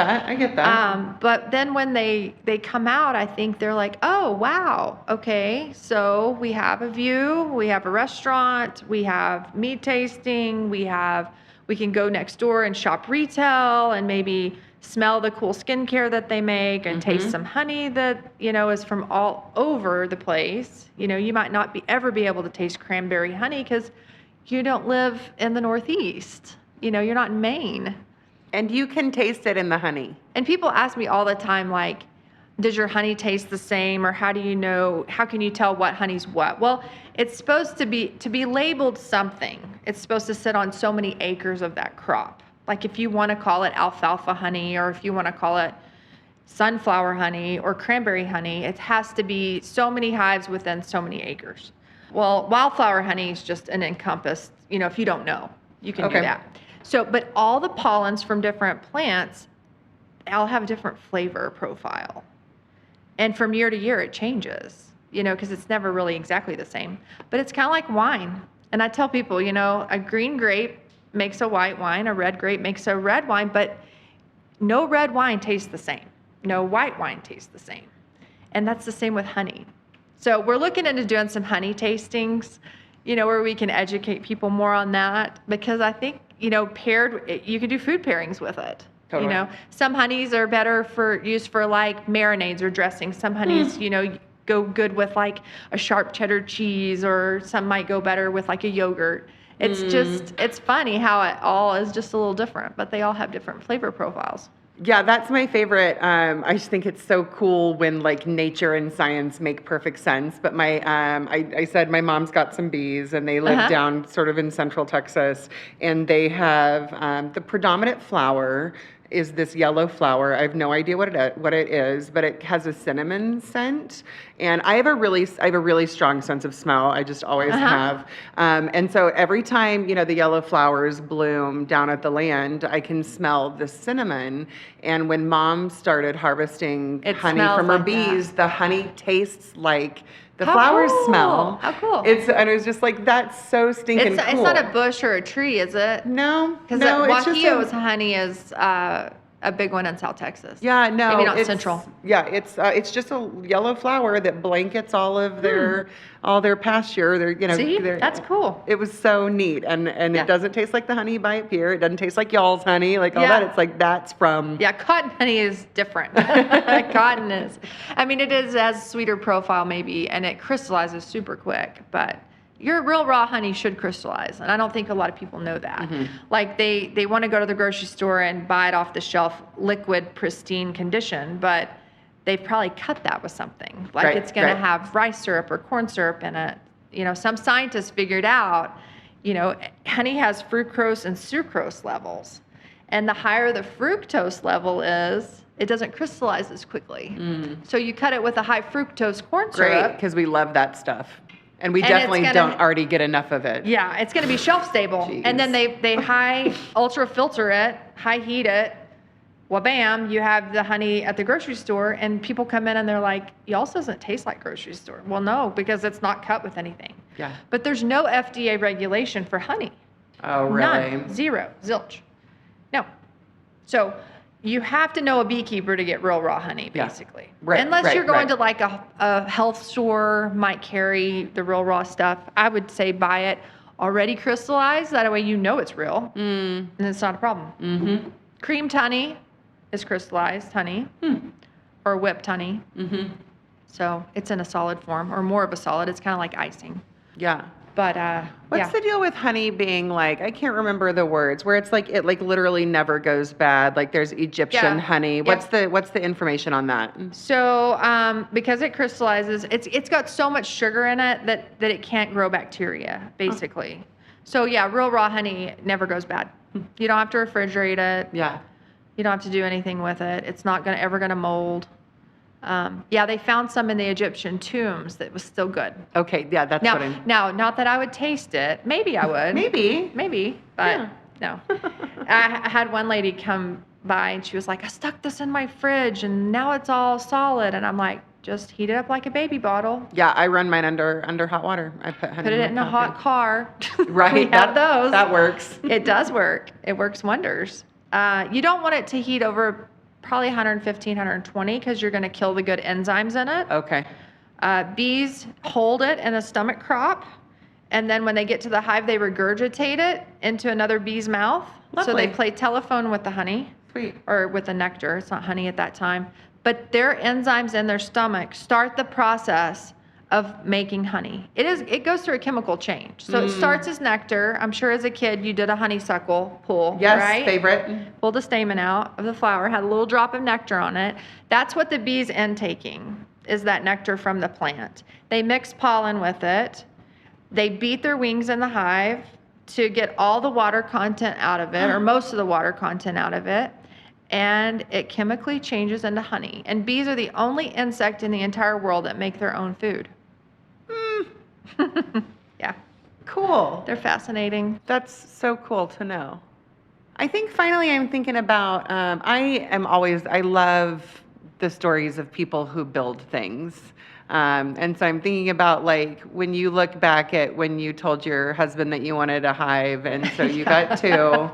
that. But then when they come out, I think they're like, oh, wow, okay, so we have a view, we have a restaurant, we have mead tasting, we can go next door and shop retail and maybe smell the cool skincare that they make and taste some honey that, is from all over the place. You might not ever be able to taste cranberry honey because you don't live in the Northeast. You're not in Maine. And you can taste it in the honey. And people ask me all the time, like, does your honey taste the same? Or how can you tell what honey's what? Well, it's supposed to be labeled something. It's supposed to sit on so many acres of that crop. Like if you want to call it alfalfa honey, or if you want to call it sunflower honey or cranberry honey, it has to be so many hives within so many acres. Well, wildflower honey is just an encompassed, if you don't know, you can do that. So, but all the pollens from different plants, all have a different flavor profile. And from year to year, it changes, because it's never really exactly the same. But it's kind of like wine. And I tell people, a green grape makes a white wine, a red grape makes a red wine, but no red wine tastes the same. No white wine tastes the same. And that's the same with honey. So we're looking into doing some honey tastings, where we can educate people more on that, because I think, paired, you can do food pairings with it. Totally. Some honeys are better for use for like marinades or dressings. Some honeys, go good with like a sharp cheddar cheese, or some might go better with like a yogurt. It's it's funny how it all is just a little different, but they all have different flavor profiles. Yeah, that's my favorite. I just think it's so cool when like nature and science make perfect sense. But I said my mom's got some bees, and they live down sort of in central Texas, and they have the predominant flower is this yellow flower. I have no idea what it is, but it has a cinnamon scent. And I have a really strong sense of smell. I just always have. And so every time, the yellow flowers bloom down at the land, I can smell the cinnamon. And when Mom started harvesting honey from her bees, the honey tastes like the flowers smell. How cool. And it was just like, that's so stinking cool. It's not a bush or a tree, is it? No. Because Wahio's honey is a a big one in South Texas. Yeah, no, maybe not it's Central. Yeah, it's just a yellow flower that blankets all of their pasture. See, that's cool. It was so neat, and Yeah. it doesn't taste like the honey by Pier. It doesn't taste like y'all's honey, like all Yeah. that. It's like that's from. Yeah, cotton honey is different. Cotton is, I mean, it has sweeter profile maybe, and it crystallizes super quick, but your real raw honey should crystallize, and I don't think a lot of people know that. Mm-hmm. Like they want to go to the grocery store and buy it off the shelf, liquid, pristine condition, but they've probably cut that with something. Like Right, it's going right. to have rice syrup or corn syrup in it. You know, some scientists figured out, you know, honey has fructose and sucrose levels, and the higher the fructose level is, it doesn't crystallize as quickly. So you cut it with a high fructose corn Great, syrup. because we love that stuff, and we And definitely it's gonna- don't already get enough of it. Yeah, it's going to be shelf stable. Jeez. And then they high ultra filter it, high heat it. Well, bam, you have the honey at the grocery store, and people come in and they're like, y'all's doesn't taste like grocery store. Well, no, because it's not cut with anything. Yeah. But there's no FDA regulation for honey. Oh, really? None. Zero. Zilch. No. So you have to know a beekeeper to get real raw honey, Yeah. basically. Right, Unless right, you're going right. to like a health store, might carry the real raw stuff. I would say buy it already crystallized. That way you know it's real, and it's not a problem. Mm-hmm. Creamed honey is crystallized honey, or whipped honey. Mm-hmm. So it's in a solid form, or more of a solid. It's kind of like icing. Yeah. But What's yeah. the deal with honey being like, I can't remember the words, where it's like, it like literally never goes bad. Like there's Egyptian Yeah. honey. Yep. What's the information on that? So because it crystallizes, it's got so much sugar in it that it can't grow bacteria, basically. So yeah, real raw honey never goes bad. You don't have to refrigerate it. Yeah. You don't have to do anything with it. It's not ever gonna mold. Yeah, they found some in the Egyptian tombs that was still good. Okay. Yeah, that's what I'm. Now, not that I would taste it. Maybe I would. Maybe, but no. I had one lady come by and she was like, I stuck this in my fridge and now it's all solid. And I'm like, just heat it up like a baby bottle. Yeah, I run mine under hot water. I put honey Put it in my a hot coffee. car. Right. We have those. That works. It does work. It works wonders. You don't want it to heat over probably 115, 120 because you're going to kill the good enzymes in it. Okay. Bees hold it in a stomach crop, and then when they get to the hive, they regurgitate it into another bee's mouth. So Lovely. they play telephone with the honey, Sweet. or with the nectar. It's not honey at that time. But their enzymes in their stomach start the process of making honey. It goes through a chemical change. So it starts as nectar. I'm sure as a kid you did a honeysuckle pull, Yes, right? favorite. Pulled the stamen out of the flower, had a little drop of nectar on it. That's what the bee's intaking, is that nectar from the plant. They mix pollen with it. They beat their wings in the hive to get all the water content out of it, or most of the water content out of it. And it chemically changes into honey. And bees are the only insect in the entire world that make their own food. Yeah, Cool. they're fascinating. That's so cool to know. I think finally I'm thinking about, I love the stories of people who build things. And so I'm thinking about like when you look back at when you told your husband that you wanted a hive and so you got two,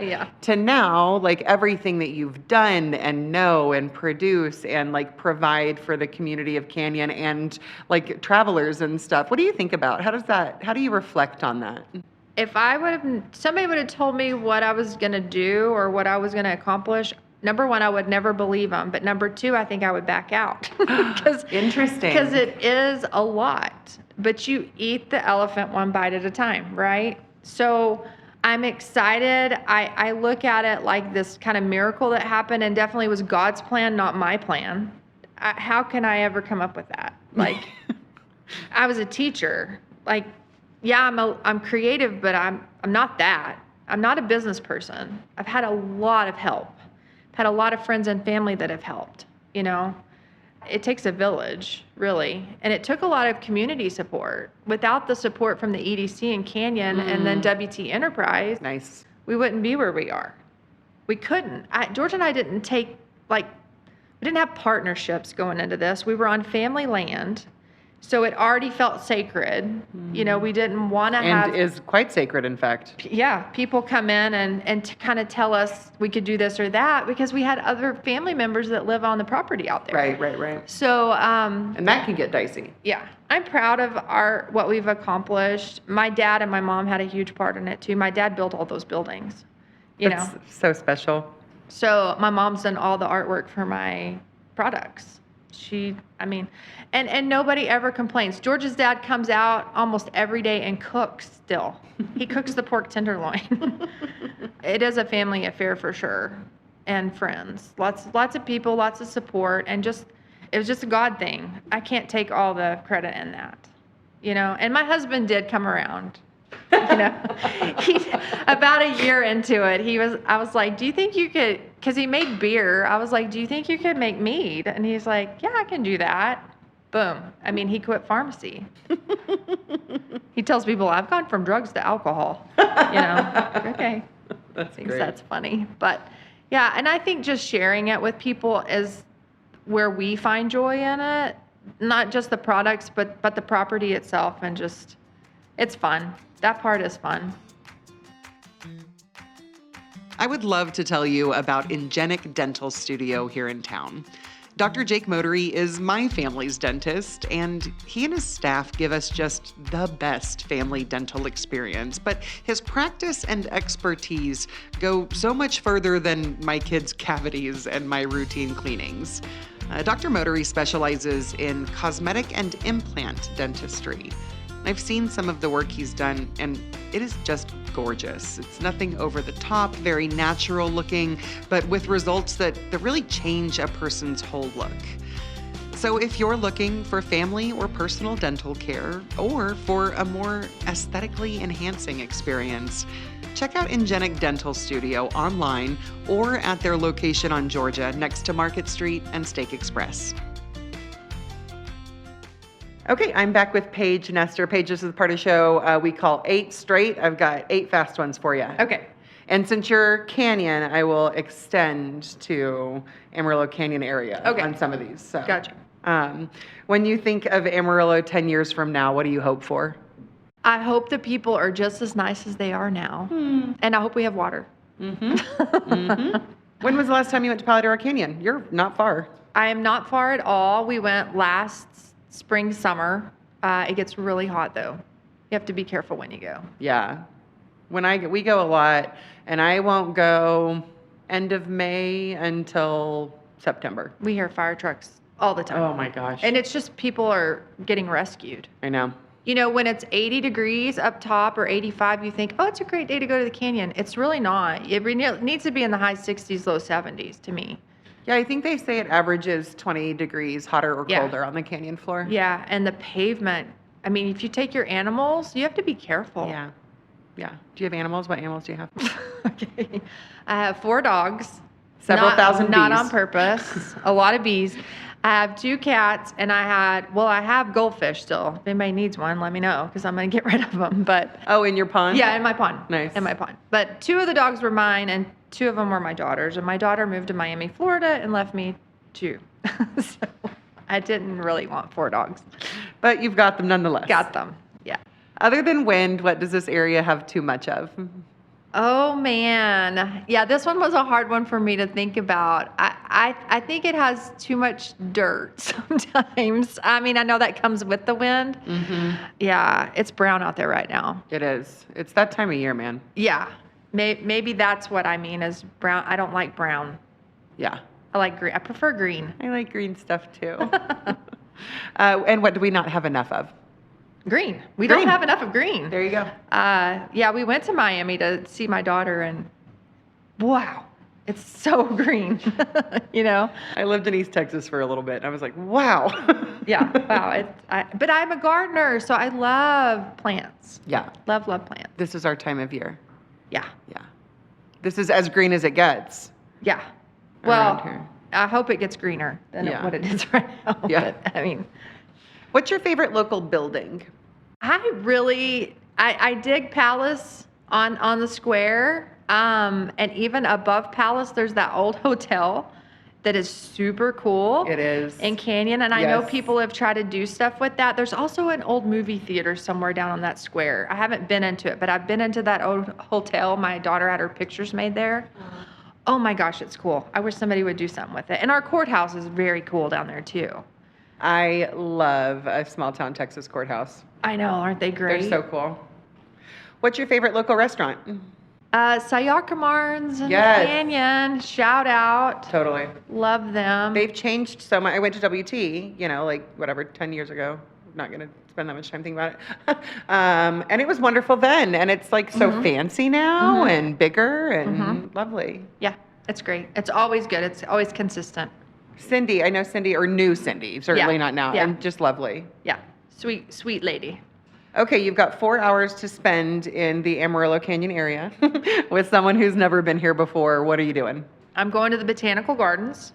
Yeah. to now like everything that you've done and know and produce and like provide for the community of Canyon and like travelers and stuff. What do you think about? How do you reflect on that? If somebody would have told me what I was going to do or what I was going to accomplish, number one, I would never believe them. But number two, I think I would back out. Interesting. Because it is a lot. But you eat the elephant one bite at a time, right? So I'm excited. I look at it like this kind of miracle that happened and definitely was God's plan, not my plan. How can I ever come up with that? Like, I was a teacher. Like, yeah, I'm creative, but I'm not that. I'm not a business person. I've had a lot of help. I've had a lot of friends and family that have helped, you know. It takes a village, really. And it took a lot of community support. Without the support from the EDC and Canyon and then WT Enterprise, Nice. we wouldn't be where we are. We couldn't. George and I didn't we didn't have partnerships going into this. We were on family land. So it already felt sacred. You know, we didn't want to have... And is quite sacred, in fact. Yeah, people come in and to kind of tell us we could do this or that because we had other family members that live on the property out there. Right. So... and that can get dicey. Yeah. I'm proud of what we've accomplished. My dad and my mom had a huge part in it, too. My dad built all those buildings, That's so special. So my mom's done all the artwork for my products. And nobody ever complains. George's dad comes out almost every day and cooks still. He cooks the pork tenderloin. It is a family affair for sure. And friends. Lots of people, lots of support, and it was just a God thing. I can't take all the credit in that. And my husband did come around. About a year into it, I was like, do you think you could, because he made beer. I was like, do you think you could make mead? And he's like, yeah, I can do that. Boom. He quit pharmacy. He tells people, I've gone from drugs to alcohol. Okay. That's Thinks great. that's funny. But yeah, and I think just sharing it with people is where we find joy in it. Not just the products, but the property itself, and just, it's fun. That part is fun. I would love to tell you about Ingenic Dental Studio here in town. Dr. Jake Motery is my family's dentist, and he and his staff give us just the best family dental experience. But his practice and expertise go so much further than my kids' cavities and my routine cleanings. Dr. Motery specializes in cosmetic and implant dentistry. I've seen some of the work he's done, and it is just gorgeous. It's nothing over the top, very natural looking, but with results that really change a person's whole look. So if you're looking for family or personal dental care, or for a more aesthetically enhancing experience, check out Ingenic Dental Studio online or at their location on Georgia next to Market Street and Steak Express. Okay, I'm back with Paige Nester. Paige, this is part of the show we call 8 Straight. I've got 8 fast ones for you. Okay. And since you're Canyon, I will extend to Amarillo Canyon area on some of these. So, Gotcha. When you think of Amarillo 10 years from now, what do you hope for? I hope the people are just as nice as they are now. And I hope we have water. When was the last time you went to Paladera Canyon? You're not far. I am not far at all. We went last spring, summer. It gets really hot though. You have to be careful when you go. Yeah. We go a lot, and I won't go end of May until September. We hear fire trucks all the time. Oh my gosh. And it's just people are getting rescued. I know. When it's 80 degrees up top or 85, you think, oh, it's a great day to go to the canyon. It's really not. It needs to be in the high 60s, low 70s to me. Yeah, I think they say it averages 20 degrees hotter or colder on the canyon floor. Yeah, and the pavement. If you take your animals, you have to be careful. Yeah. Do you have animals? What animals do you have? Okay. I have 4 dogs. Several thousand bees. Not on purpose. A lot of bees. I have 2 cats, and I have goldfish still. If anybody needs one, let me know, because I'm going to get rid of them. But oh, in your pond? Yeah, in my pond. Nice. In my pond. But 2 of the dogs were mine, and 2 of them were my daughter's. And my daughter moved to Miami, Florida, and left me 2. So I didn't really want 4 dogs. But you've got them nonetheless. Got them, yeah. Other than wind, what does this area have too much of? Oh, man. Yeah, this one was a hard one for me to think about. I think it has too much dirt sometimes. I know that comes with the wind. Yeah, it's brown out there right now. It is. It's that time of year, man. Yeah. Maybe that's what I mean is brown. I don't like brown. Yeah. I like green. I prefer green. I like green stuff, too. And what do we not have enough of? Green. We don't have enough of green. There you go. Yeah, we went to Miami to see my daughter, and wow, it's so green. I lived in East Texas for a little bit, and I was like, wow. Yeah, wow. But I'm a gardener, so I love plants. Yeah. Love plants. This is our time of year. Yeah. Yeah. This is as green as it gets. Yeah. Around Well, here. I hope it gets greener than what it is right now. Yeah. But, What's your favorite local building? I dig Palace on the square. And even above Palace, there's that old hotel. that is super cool. It is. In Canyon, and I know Yes. people have tried to do stuff with that. There's also an old movie theater somewhere down on that square. I haven't been into it, but I've been into that old hotel. My daughter had her pictures made there. Oh my gosh, it's cool. I wish somebody would do something with it. And our courthouse is very cool down there too. I love a small town Texas courthouse. I know, aren't they great? They're so cool. What's your favorite local restaurant? Sayakamarns in Yes. the Canyon. Shout out. Totally. Love them. They've changed so much. I went to WT, 10 years ago. I'm not going to spend that much time thinking about it. And it was wonderful then. And it's like so fancy now and bigger and lovely. Yeah, it's great. It's always good. It's always consistent. Cindy, I know Cindy, or knew Cindy, certainly not now, Yeah. and just lovely. Yeah, sweet lady. Okay, you've got 4 hours to spend in the Amarillo Canyon area with someone who's never been here before. What are you doing? I'm going to the botanical gardens.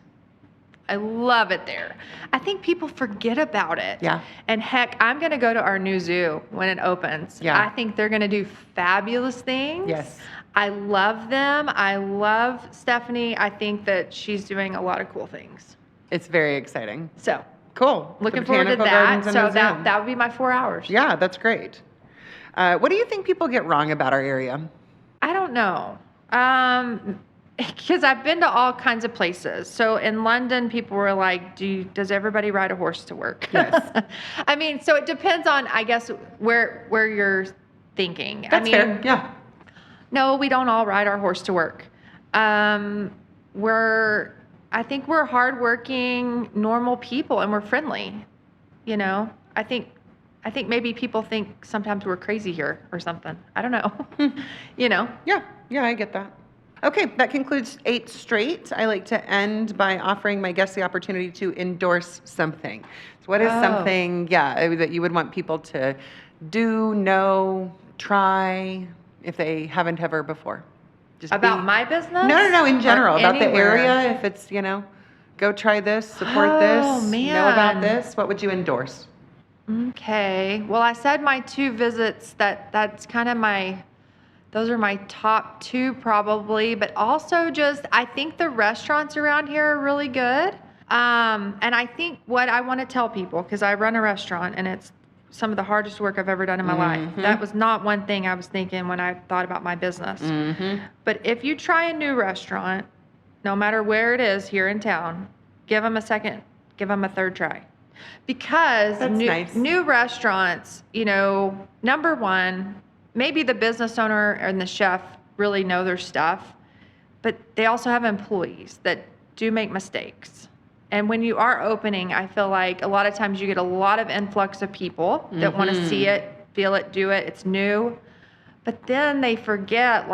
I love it there. I think people forget about it. Yeah. And heck, I'm going to go to our new zoo when it opens. Yeah. I think they're going to do fabulous things. Yes. I love them. I love Stephanie. I think that she's doing a lot of cool things. It's very exciting. So Cool. looking The forward to Botanical that. Gardens and So the zoo. that would be my 4 hours. Yeah, that's great. What do you think people get wrong about our area? I don't know. Because I've been to all kinds of places. So in London, people were like, does everybody ride a horse to work? Yes. I mean, so it depends on, I guess, where you're thinking. That's fair. Yeah. No, we don't all ride our horse to work. I think we're hardworking, normal people, and we're friendly. I think maybe people think sometimes we're crazy here or something. I don't know. Yeah, I get that. Okay, that concludes 8 straight. I like to end by offering my guests the opportunity to endorse something. So what is something, that you would want people to do, know, try, if they haven't ever before? Just About my business? No, in general, Or about the anywhere? area. If it's, go try this, support this, know about man. this, what would you endorse? Okay. Well, I said my 2 visits, that's kind of those are my top 2 probably, but also I think the restaurants around here are really good. And I think what I want to tell people, because I run a restaurant and it's some of the hardest work I've ever done in my life. That was not one thing I was thinking when I thought about my business. But if you try a new restaurant, no matter where it is here in town, give them a third try. Because That's nice. new restaurants, number one, maybe the business owner and the chef really know their stuff, but they also have employees that do make mistakes. And when you are opening, I feel like a lot of times you get a lot of influx of people that want to see it, feel it, do it. It's new. But then they forget,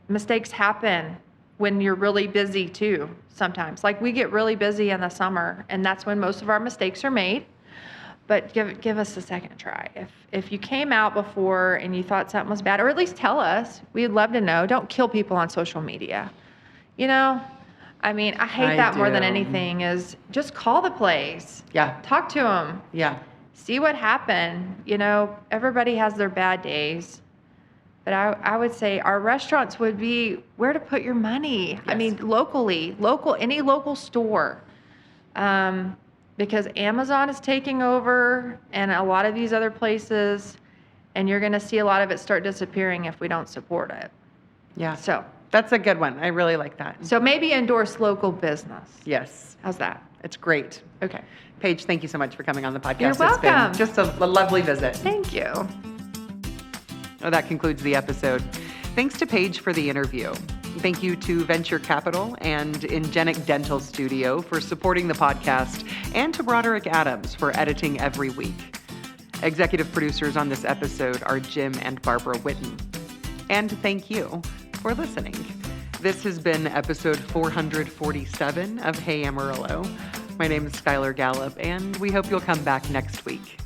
mistakes happen when you're really busy too sometimes. We get really busy in the summer, and that's when most of our mistakes are made. But give us a second try. If you came out before and you thought something was bad, or at least tell us. We'd love to know. Don't kill people on social media. I hate that more than anything is just call the place. Yeah. Talk to them. Yeah. See what happened. Everybody has their bad days. But I would say our restaurants would be where to put your money. Yes. Any local store. Because Amazon is taking over and a lot of these other places, and you're going to see a lot of it start disappearing if we don't support it. Yeah. So That's a good one. I really like that. So maybe endorse local business. Yes. How's that? It's great. Okay. Paige, thank you so much for coming on the podcast. You're welcome. It's been just a lovely visit. Thank you. Oh, that concludes the episode. Thanks to Paige for the interview. Thank you to Venture Capital and Ingenic Dental Studio for supporting the podcast, and to Broderick Adams for editing every week. Executive producers on this episode are Jim and Barbara Whitten. And thank you for listening. This has been episode 447 of Hey Amarillo. My name is Skylar Gallup, and we hope you'll come back next week.